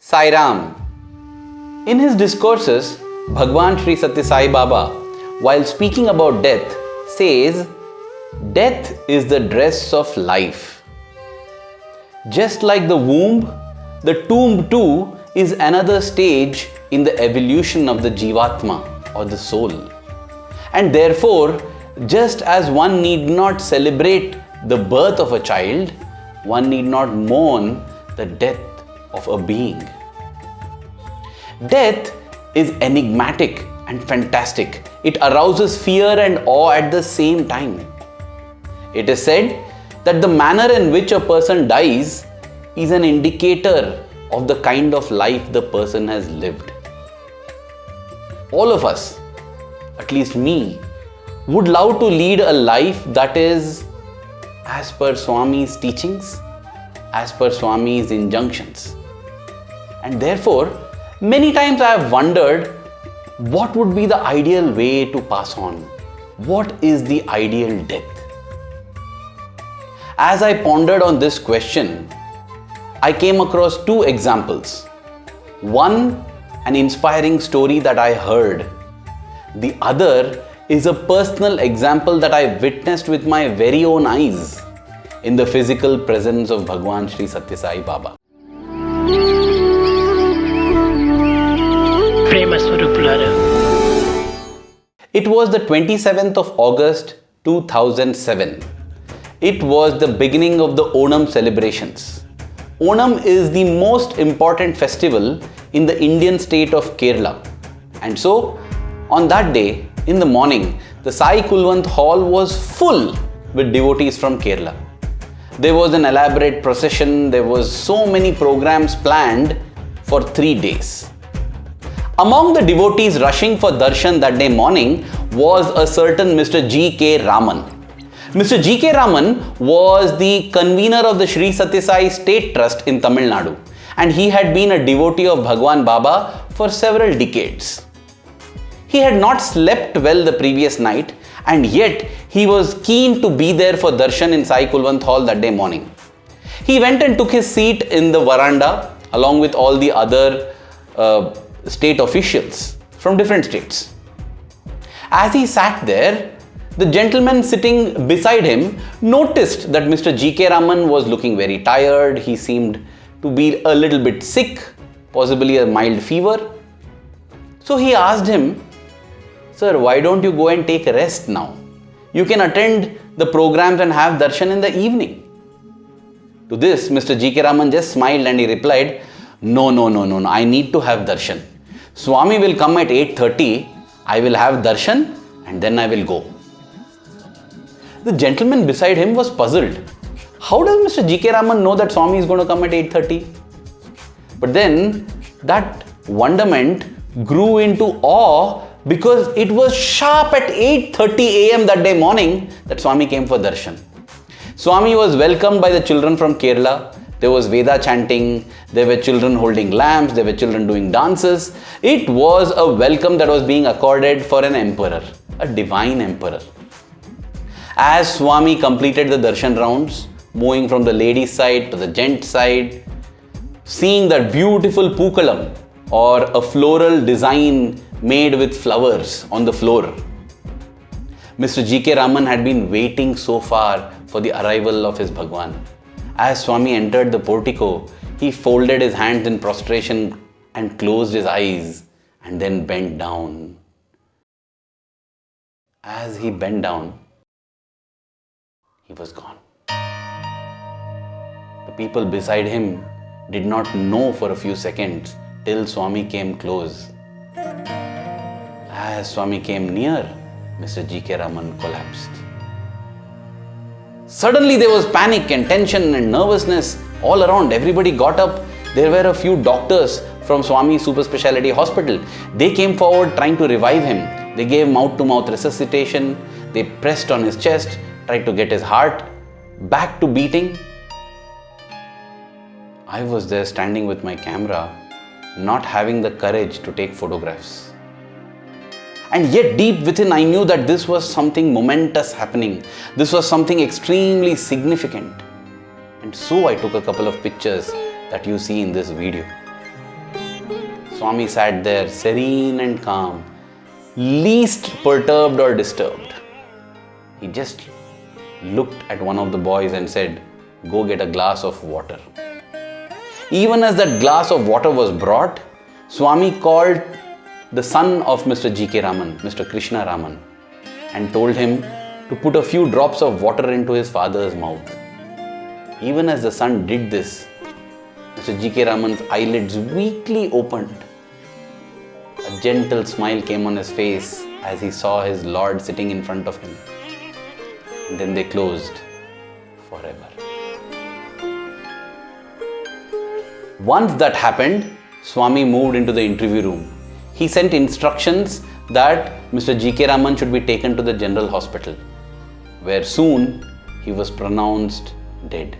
Sai Ram. In his discourses, Bhagwan Sri Sathya Sai Baba, while speaking about death, says, "Death is the dress of life. Just like the womb, the tomb too is another stage in the evolution of the Jivatma or the soul. And therefore, just as one need not celebrate the birth of a child, one need not mourn the death of a being." Death is enigmatic and fantastic. It arouses fear and awe at the same time. It is said that the manner in which a person dies is an indicator of the kind of life the person has lived. All of us, at least me, would love to lead a life that is as per Swami's teachings, as per Swami's injunctions. And therefore, many times I have wondered, what would be the ideal way to pass on? What is the ideal death? As I pondered on this question, I came across two examples. One, an inspiring story that I heard. The other is a personal example that I witnessed with my very own eyes in the physical presence of Bhagwan Sri Sathya Sai Baba. It was the 27th of August 2007. It was the beginning of the Onam celebrations. Onam is the most important festival in the Indian state of Kerala. And so, on that day, in the morning, the Sai Kulwant Hall was full with devotees from Kerala. There was an elaborate procession. There was so many programs planned for 3 days. Among the devotees rushing for darshan that day morning was a certain Mr. G.K. Raman. Mr. G.K. Raman was the convener of the Sri Sathya Sai State Trust in Tamil Nadu, and he had been a devotee of Bhagwan Baba for several decades. He had not slept well the previous night, and yet he was keen to be there for darshan in Sai Kulwant Hall that day morning. He went and took his seat in the veranda along with all the other state officials from different states. As he sat there, the gentleman sitting beside him noticed that Mr. G.K. Raman was looking very tired. He seemed to be a little bit sick, possibly a mild fever. So he asked him, "Sir, why don't you go and take a rest now? You can attend the programs and have darshan in the evening." To this, Mr. G.K. Raman just smiled and he replied, No, I need to have darshan. Swami will come at 8:30, I will have darshan and then I will go. The gentleman beside him was puzzled. How does Mr. G.K. Raman know that Swami is going to come at 8:30? But then that wonderment grew into awe because it was sharp at 8:30 a.m. that day morning that Swami came for darshan. Swami was welcomed by the children from Kerala. There was Veda chanting, there were children holding lamps, there were children doing dances. It was a welcome that was being accorded for an emperor, a divine emperor. As Swami completed the darshan rounds, moving from the ladies' side to the gents' side, seeing that beautiful pookalam or a floral design made with flowers on the floor, Mr. G.K. Raman had been waiting so far for the arrival of his Bhagwan. As Swami entered the portico, he folded his hands in prostration and closed his eyes and then bent down. As he bent down, he was gone. The people beside him did not know for a few seconds till Swami came close. As Swami came near, Mr. G.K. Raman collapsed. Suddenly there was panic and tension and nervousness all around. Everybody got up. There were a few doctors from Swami Super Speciality Hospital. They came forward trying to revive him. They gave mouth-to-mouth resuscitation. They pressed on his chest, tried to get his heart back to beating. I was there standing with my camera, not having the courage to take photographs. And yet deep within I knew that this was something momentous happening. This was something extremely significant. And so I took a couple of pictures that you see in this video. Swami sat there serene and calm, least perturbed or disturbed. He just looked at one of the boys and said, "Go get a glass of water." Even as that glass of water was brought, Swami called the son of Mr. G.K. Raman, Mr. Krishna Raman, and told him to put a few drops of water into his father's mouth. Even as the son did this, Mr. G.K. Raman's eyelids weakly opened. A gentle smile came on his face as he saw his Lord sitting in front of him. And then they closed forever. Once that happened, Swami moved into the interview room. He sent instructions that Mr. G.K. Raman should be taken to the general hospital, where soon he was pronounced dead.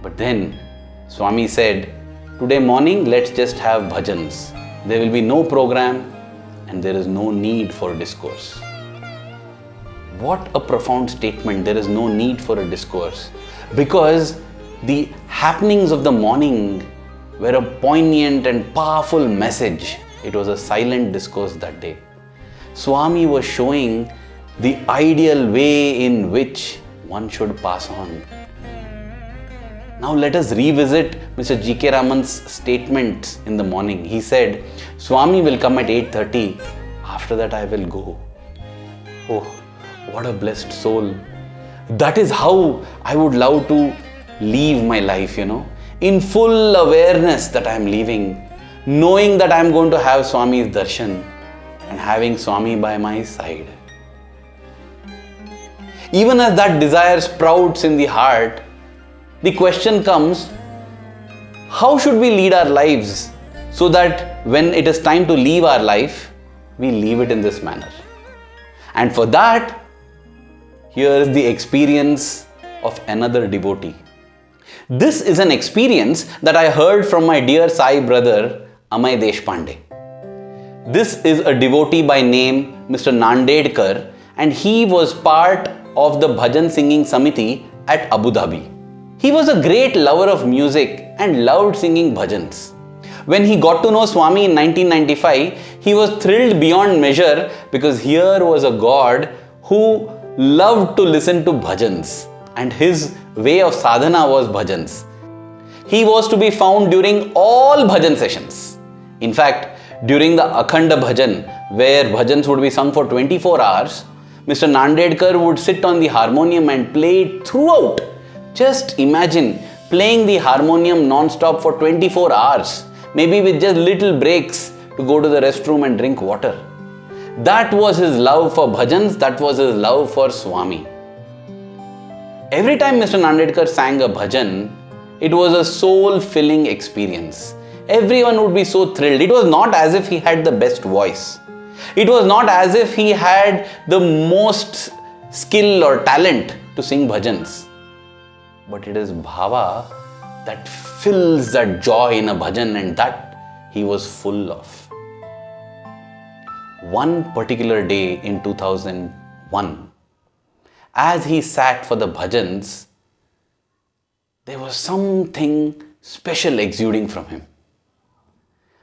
But then Swami said, "Today morning let's just have bhajans. There will be no program and there is no need for discourse." What a profound statement. There is no need for a discourse. Because the happenings of the morning were a poignant and powerful message. It was a silent discourse that day. Swami was showing the ideal way in which one should pass on. Now let us revisit Mr. G.K. Raman's statements in the morning. He said, "Swami will come at 8:30. After that I will go." Oh, what a blessed soul. That is how I would love to leave my life, in full awareness that I am leaving, knowing that I am going to have Swami's darshan and having Swami by my side. Even as that desire sprouts in the heart, the question comes, how should we lead our lives so that when it is time to leave our life, we leave it in this manner? And for that, here is the experience of another devotee. This is an experience that I heard from my dear Sai brother, Amay Deshpande. This is a devotee by name Mr. Nandedkar, and he was part of the Bhajan singing Samiti at Abu Dhabi. He was a great lover of music and loved singing bhajans. When he got to know Swami in 1995, he was thrilled beyond measure because here was a God who loved to listen to bhajans, and his way of sadhana was bhajans. He was to be found during all bhajan sessions. In fact, during the Akhanda Bhajan, where bhajans would be sung for 24 hours, Mr. Nandedkar would sit on the harmonium and play it throughout. Just imagine playing the harmonium non-stop for 24 hours, maybe with just little breaks to go to the restroom and drink water. That was his love for bhajans, that was his love for Swami. Every time Mr. Nandedkar sang a bhajan, it was a soul-filling experience. Everyone would be so thrilled. It was not as if he had the best voice. It was not as if he had the most skill or talent to sing bhajans. But it is bhava that fills that joy in a bhajan, and that he was full of. One particular day in 2001, as he sat for the bhajans, there was something special exuding from him.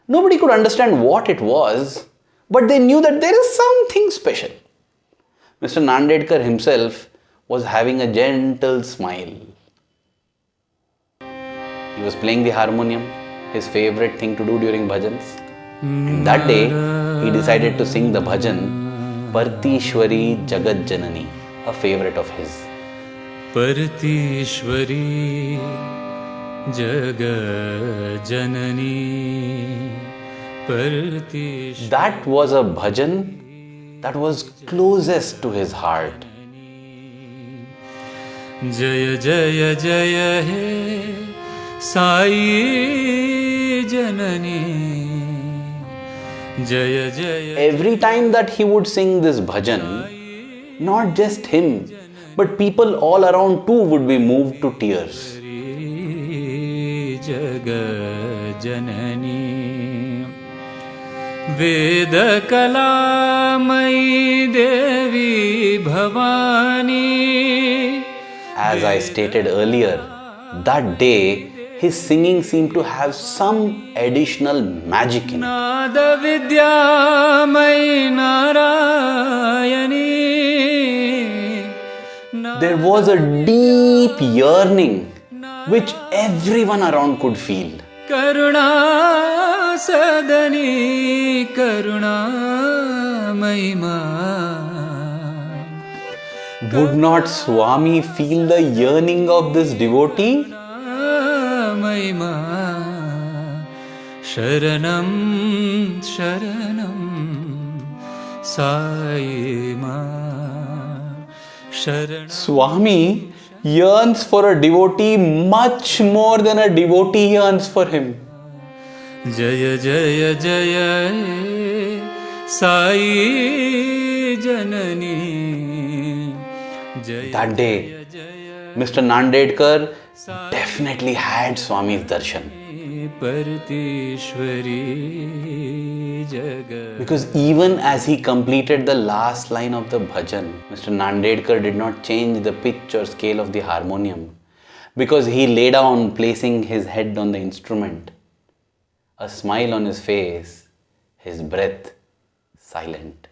Nobody could understand what it was, but they knew that there is something special. Mr. Nandedkar himself was having a gentle smile. He was playing the harmonium, his favorite thing to do during bhajans. And that day, he decided to sing the bhajan, Parthishwari Jagat Janani, a favorite of his. Parthishwari Jagat Janani. That was a bhajan that was closest to his heart. Jaya Jaya Jaya He Sai Janani. Jaya Jaya. Every time that he would sing this bhajan, not just him, but people all around too would be moved to tears. Jagat Janani. Veda Kalamai Devi Bhavani. As I stated earlier, that day his singing seemed to have some additional magic in it. Nada Vidyamai Narayani. There was a deep yearning which everyone around could feel. Karuna Sadani Karuna Mahima. Would not Swami feel the yearning of this devotee? Mahima Sharanam Sharanam Sai Ma Sharanam. Swami yearns for a devotee much more than a devotee yearns for him. Jaya Jaya Jaya Sai Janani. Jaya That day, Mr. Nandedkar definitely had Swami's darshan. Parthishwari Jagat. Because even as he completed the last line of the bhajan, Mr. Nandedkar did not change the pitch or scale of the harmonium, because he lay down, placing his head on the instrument, a smile on his face, his breath silent.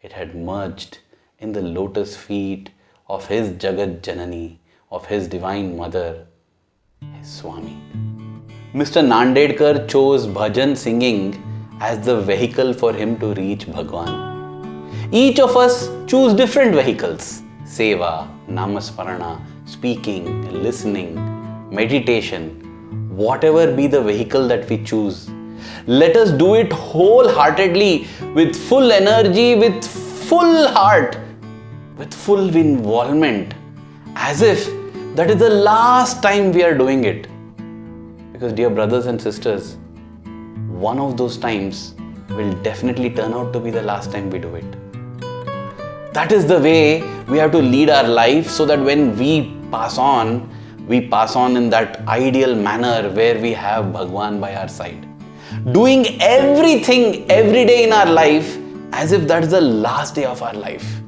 It had merged in the lotus feet of his Jagat Janani, of his divine mother, his Swami. Mr. Nandedkar chose bhajan singing as the vehicle for him to reach Bhagwan. Each of us choose different vehicles: seva, namasparana, speaking, listening, meditation. Whatever be the vehicle that we choose, let us do it wholeheartedly, with full energy, with full heart, with full involvement, as if that is the last time we are doing it. Because, dear brothers and sisters, one of those times will definitely turn out to be the last time we do it. That is the way we have to lead our life, so that when we pass on in that ideal manner where we have Bhagwan by our side. Doing everything every day in our life as if that's the last day of our life.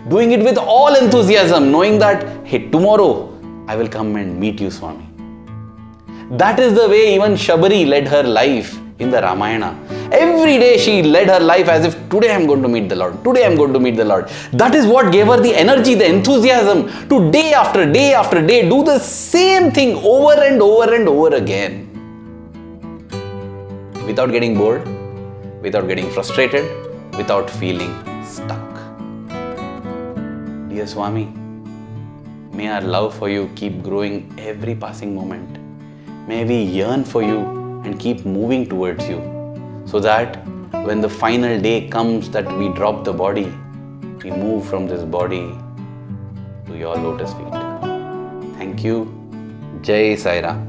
Doing it with all enthusiasm, knowing that, hey, tomorrow I will come and meet you, Swami. That is the way even Shabari led her life in the Ramayana. Every day she led her life as if, today I am going to meet the Lord. Today I am going to meet the Lord. That is what gave her the energy, the enthusiasm to day after day after day do the same thing over and over and over again. Without getting bored, without getting frustrated, without feeling stuck. Dear Swami, may our love for you keep growing every passing moment. May we yearn for you and keep moving towards you, so that when the final day comes that we drop the body, we move from this body to your lotus feet. Thank you. Jai Sai Ram.